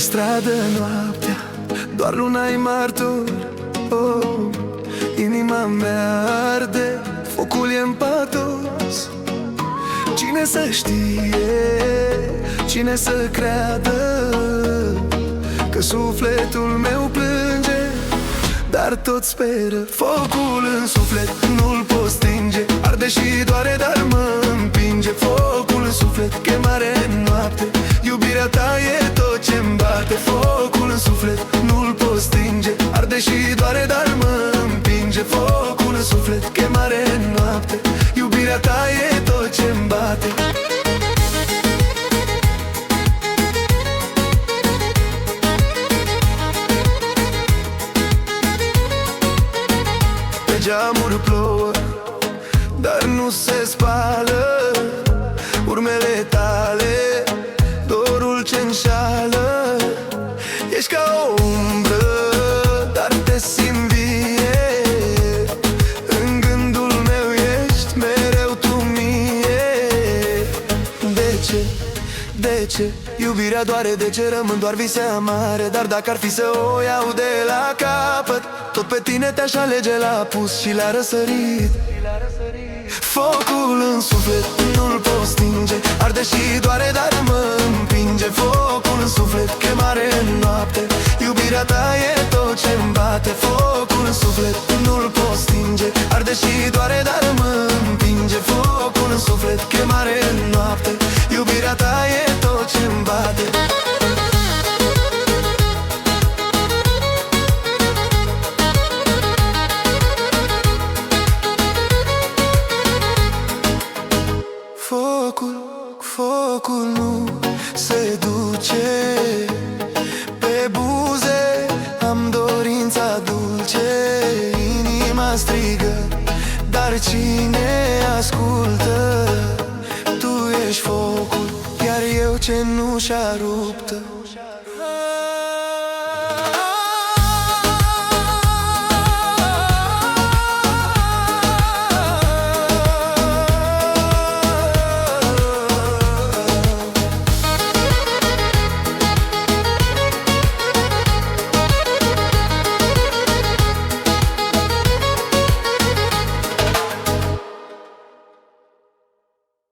stradă noaptea, doar luna-i martor. Oh, inima mea arde, focul e în patos. Cine să știe, cine să creadă că sufletul meu plânge, dar tot speră. Focul în suflet nu-l pot stinge, arde și doare, dar mă împinge. Focul în suflet, chemare în noapte, iubirea ta e tot ce-mi bate. Focul în suflet nu-l pot stinge, arde și doare, dar mă împinge. Focul în suflet, chemare în noapte, iubirea ta e tot ce-mi bate. Pe geamuri plouă, dar nu se spală urmele tale, dorul ce înșală. Ești ca o umbră, dar te simt vie. În gândul meu ești mereu tu mie. De ce? De ce? Iubirea doare, de ce rămân doar vise amare? Dar dacă ar fi să o iau de la capăt, tot pe tine te-aș alege la apus și la răsărit. Focul în suflet nu-l pot stinge, arde și doare, dar mă împinge. Focul în suflet, chemare în noapte, iubirea ta e tot ce-mi bate. Focul în suflet nu-l pot stinge, arde și doare, dar mă împinge. Focul în suflet, chemare în noapte, iubirea ta e tot ce-mi bate. Focul nu se duce pe buze, am dorința dulce. Inima strigă, dar cine ascultă? Tu ești focul, iar eu cenușa ruptă.